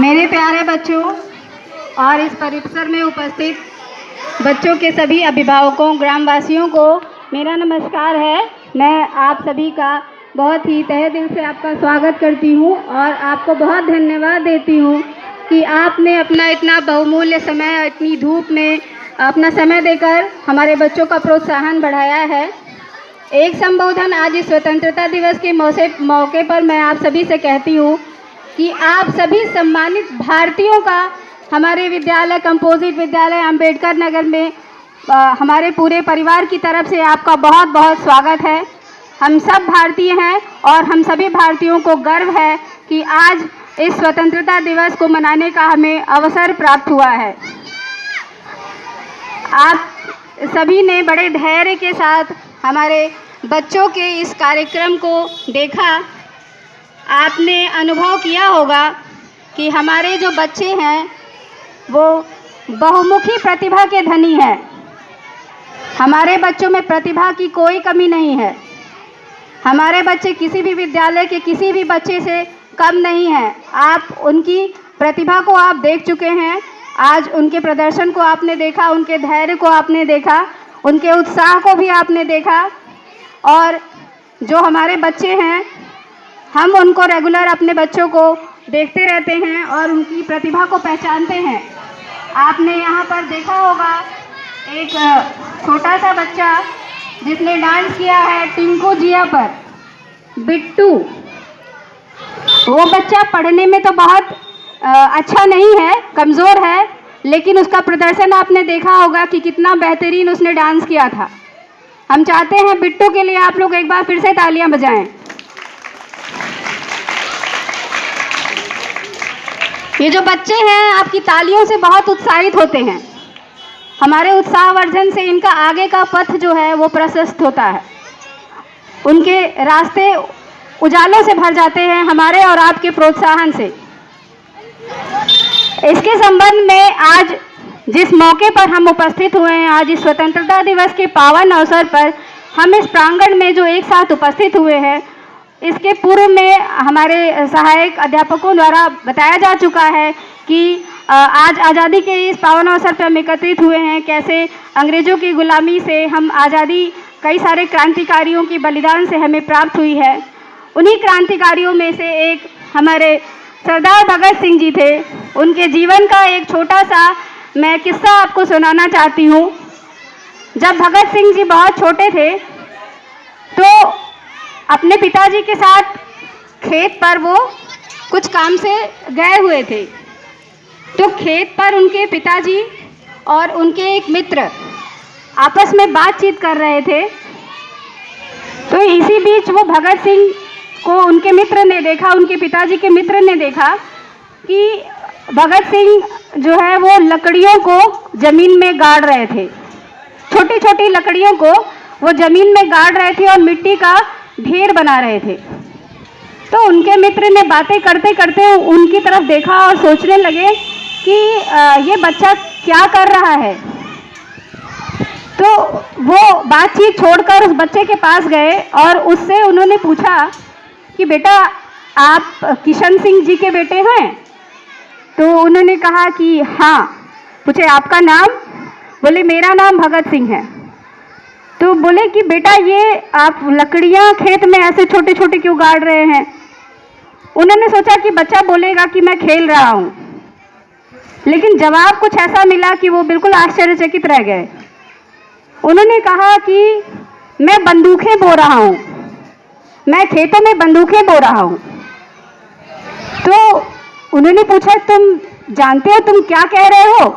मेरे प्यारे बच्चों और इस परिसर में उपस्थित बच्चों के सभी अभिभावकों, ग्रामवासियों को मेरा नमस्कार है। मैं आप सभी का बहुत ही तहे दिल से आपका स्वागत करती हूँ और आपको बहुत धन्यवाद देती हूँ कि आपने अपना इतना बहुमूल्य समय, इतनी धूप में अपना समय देकर हमारे बच्चों का प्रोत्साहन बढ़ाया है। एक संबोधन आज इस स्वतंत्रता दिवस के मौके पर मैं आप सभी से कहती हूँ कि आप सभी सम्मानित भारतीयों का हमारे विद्यालय कंपोजिट विद्यालय अंबेडकर नगर में हमारे पूरे परिवार की तरफ से आपका बहुत बहुत स्वागत है। हम सब भारतीय हैं और हम सभी भारतीयों को गर्व है कि आज इस स्वतंत्रता दिवस को मनाने का हमें अवसर प्राप्त हुआ है। आप सभी ने बड़े धैर्य के साथ हमारे बच्चों के इस कार्यक्रम को देखा। आपने अनुभव किया होगा कि हमारे जो बच्चे हैं वो बहुमुखी प्रतिभा के धनी हैं। हमारे बच्चों में प्रतिभा की कोई कमी नहीं है। हमारे बच्चे किसी भी विद्यालय के किसी भी बच्चे से कम नहीं हैं। आप उनकी प्रतिभा को आप देख चुके हैं। आज उनके प्रदर्शन को आपने देखा, उनके धैर्य को आपने देखा, उनके उत्साह को भी आपने देखा। और जो हमारे बच्चे हैं, हम उनको रेगुलर अपने बच्चों को देखते रहते हैं और उनकी प्रतिभा को पहचानते हैं। आपने यहाँ पर देखा होगा एक छोटा सा बच्चा जिसने डांस किया है टिंकू जिया पर, बिट्टू। वो बच्चा पढ़ने में तो बहुत अच्छा नहीं है, कमज़ोर है, लेकिन उसका प्रदर्शन आपने देखा होगा कि कितना बेहतरीन उसने डांस किया था। हम चाहते हैं बिट्टू के लिए आप लोग एक बार फिर से तालियां बजाएं। ये जो बच्चे हैं आपकी तालियों से बहुत उत्साहित होते हैं। हमारे उत्साहवर्धन से इनका आगे का पथ जो है वो प्रशस्त होता है। उनके रास्ते उजालों से भर जाते हैं हमारे और आपके प्रोत्साहन से। इसके संबंध में आज जिस मौके पर हम उपस्थित हुए हैं, आज इस स्वतंत्रता दिवस के पावन अवसर पर हम इस प्रांगण में जो एक साथ उपस्थित हुए हैं, इसके पूर्व में हमारे सहायक अध्यापकों द्वारा बताया जा चुका है कि आज आज़ादी के इस पावन अवसर पर हम एकत्रित हुए हैं। कैसे अंग्रेज़ों की गुलामी से हम आज़ादी कई सारे क्रांतिकारियों की बलिदान से हमें प्राप्त हुई है। उन्हीं क्रांतिकारियों में से एक हमारे सरदार भगत सिंह जी थे। उनके जीवन का एक छोटा सा मैं किस्सा आपको सुनाना चाहती हूँ। जब भगत सिंह जी बहुत छोटे थे तो अपने पिताजी के साथ खेत पर वो कुछ काम से गए हुए थे। तो खेत पर उनके पिताजी और उनके एक मित्र आपस में बातचीत कर रहे थे। तो इसी बीच वो भगत सिंह को उनके मित्र ने देखा, उनके पिताजी के मित्र ने देखा कि भगत सिंह जो है वो लकड़ियों को ज़मीन में गाड़ रहे थे। छोटी छोटी लकड़ियों को वो ज़मीन में गाड़ रहे थे और मिट्टी का ढेर बना रहे थे। तो उनके मित्र ने बातें करते करते उनकी तरफ देखा और सोचने लगे कि ये बच्चा क्या कर रहा है। तो वो बातचीत छोड़कर उस बच्चे के पास गए और उससे उन्होंने पूछा कि बेटा आप किशन सिंह जी के बेटे हैं? तो उन्होंने कहा कि हाँ। पूछे आपका नाम? बोले मेरा नाम भगत सिंह है। तो बोले कि बेटा ये आप लकड़ियाँ खेत में ऐसे छोटे छोटे क्यों गाड़ रहे हैं? उन्होंने सोचा कि बच्चा बोलेगा कि मैं खेल रहा हूँ, लेकिन जवाब कुछ ऐसा मिला कि वो बिल्कुल आश्चर्यचकित रह गए। उन्होंने कहा कि मैं बंदूकें बो रहा हूँ, मैं खेतों में बंदूकें बो रहा हूँ। तो उन्होंने पूछा तुम जानते हो तुम क्या कह रहे हो?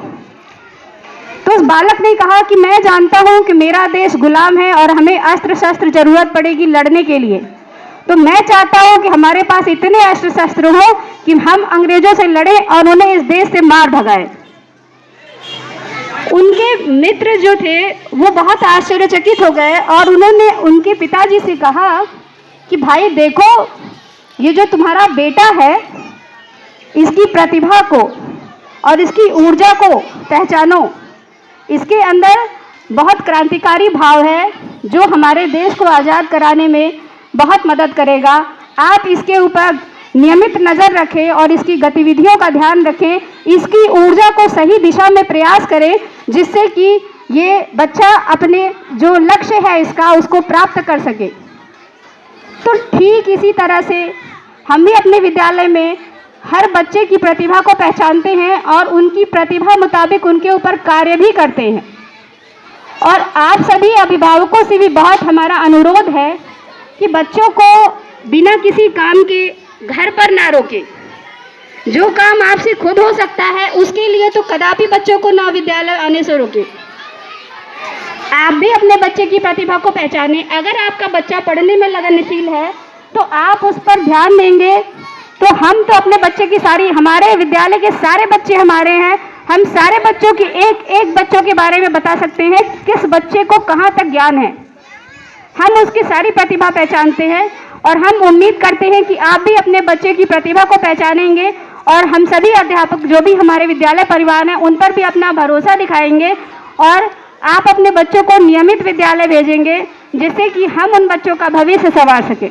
तो उस बालक ने कहा कि मैं जानता हूँ कि मेरा देश गुलाम है और हमें अस्त्र शस्त्र जरूरत पड़ेगी लड़ने के लिए। तो मैं चाहता हूँ कि हमारे पास इतने अस्त्र शस्त्र हो कि हम अंग्रेजों से लड़ें और उन्हें इस देश से मार भगाएं। उनके मित्र जो थे वो बहुत आश्चर्यचकित हो गए और उन्होंने उनके पिताजी से कहा कि भाई देखो, ये जो तुम्हारा बेटा है इसकी प्रतिभा को और इसकी ऊर्जा को पहचानो। इसके अंदर बहुत क्रांतिकारी भाव है जो हमारे देश को आज़ाद कराने में बहुत मदद करेगा। आप इसके ऊपर नियमित नज़र रखें और इसकी गतिविधियों का ध्यान रखें, इसकी ऊर्जा को सही दिशा में प्रयास करें, जिससे कि ये बच्चा अपने जो लक्ष्य है इसका उसको प्राप्त कर सके। तो ठीक इसी तरह से हम भी अपने विद्यालय में हर बच्चे की प्रतिभा को पहचानते हैं और उनकी प्रतिभा मुताबिक उनके ऊपर कार्य भी करते हैं। और आप सभी अभिभावकों से भी बहुत हमारा अनुरोध है कि बच्चों को बिना किसी काम के घर पर ना रोके। जो काम आपसे खुद हो सकता है उसके लिए तो कदापि बच्चों को ना विद्यालय आने से रोके। आप भी अपने बच्चे की प्रतिभा को पहचानें। अगर आपका बच्चा पढ़ने में लगनशील है तो आप उस पर ध्यान देंगे तो हम तो अपने बच्चे की हमारे विद्यालय के सारे बच्चे हमारे हैं, हम सारे बच्चों की एक एक बच्चों के बारे में बता सकते हैं किस बच्चे को कहाँ तक ज्ञान है। हम उसकी सारी प्रतिभा पहचानते हैं और हम उम्मीद करते हैं कि आप भी अपने बच्चे की प्रतिभा को पहचानेंगे और हम सभी अध्यापक जो भी हमारे विद्यालय परिवार हैं उन पर भी अपना भरोसा दिखाएंगे और आप अपने बच्चों को नियमित विद्यालय भेजेंगे, जिससे कि हम उन बच्चों का भविष्य संवार सकें।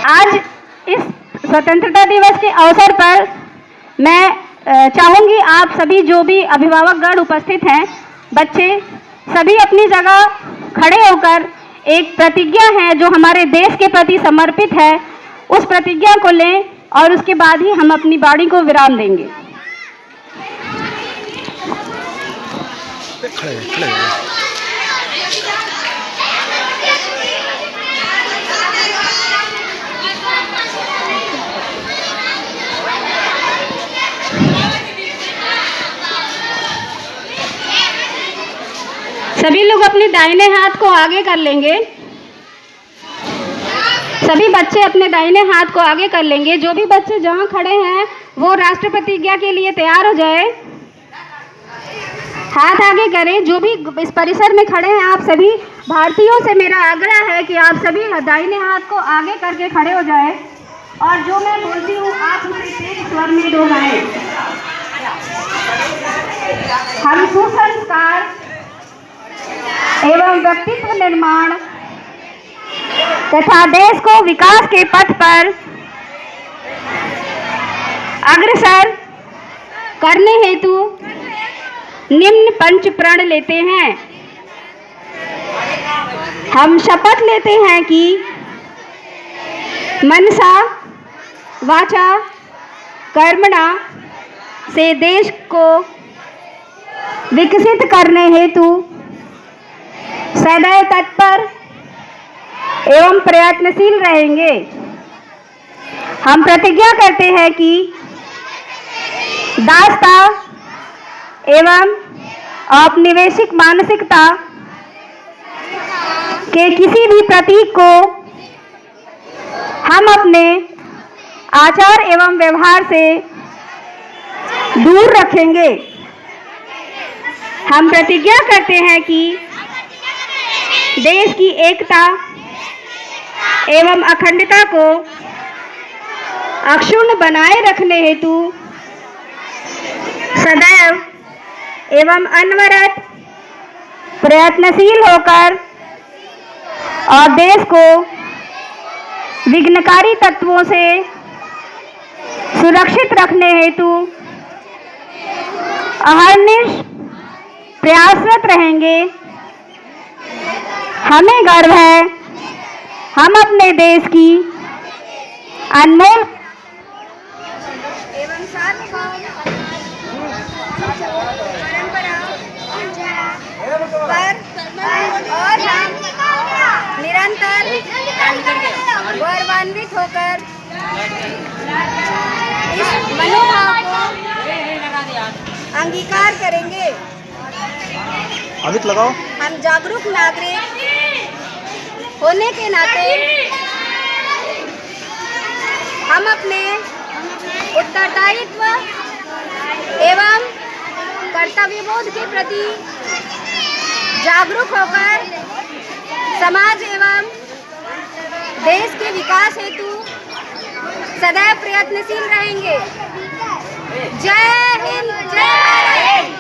आज इस स्वतंत्रता दिवस के अवसर पर मैं चाहूँगी आप सभी जो भी अभिभावकगण उपस्थित हैं, बच्चे सभी अपनी जगह खड़े होकर एक प्रतिज्ञा है जो हमारे देश के प्रति समर्पित है, उस प्रतिज्ञा को लें और उसके बाद ही हम अपनी वाणी को विराम देंगे। सभी लोग अपने दाहिने हाथ को आगे कर लेंगे। सभी बच्चे अपने दाहिने हाथ को आगे कर लेंगे। जो भी बच्चे जहां खड़े हैं वो राष्ट्र प्रतिज्ञा के लिए तैयार हो जाए। हाथ आगे करें। जो भी इस परिसर में खड़े हैं आप सभी भारतीयों से मेरा आग्रह है कि आप सभी दाहिने हाथ को आगे करके खड़े हो जाए और जो मैं बोलती हूँ आप उसे तेज स्वर में दोहराएं। हम सुसंस्कार एवं व्यक्तित्व निर्माण तथा देश को विकास के पथ पर अग्रसर करने हेतु निम्न पंच प्रण लेते हैं। हम शपथ लेते हैं कि मनसा वाचा कर्मणा से देश को विकसित करने हेतु सदैव तत्पर एवं प्रयत्नशील रहेंगे। हम प्रतिज्ञा करते हैं कि दासता एवं औपनिवेशिक मानसिकता के किसी भी प्रतीक को हम अपने आचार एवं व्यवहार से दूर रखेंगे। हम प्रतिज्ञा करते हैं कि देश की एकता एवं अखंडता को अक्षुण्ण बनाए रखने हेतु सदैव एवं अनवरत प्रयत्नशील होकर और देश को विघ्नकारी तत्वों से सुरक्षित रखने हेतु अहर्निश प्रयासरत रहेंगे। हमें गर्व है हम अपने देश की अनमोल एवं सार्वभौम परंपरा पर और हम निरंतर गौरवान्वित होकर इस मनोभाव को अंगीकार करेंगे। अभी लगाओ। हम जागरूक नागरिक होने के नाते हम अपने उत्तरदायित्व एवं कर्तव्यबोध के प्रति जागरूक होकर समाज एवं देश के विकास हेतु सदैव प्रयत्नशील रहेंगे। जय हिंद, जय भारत।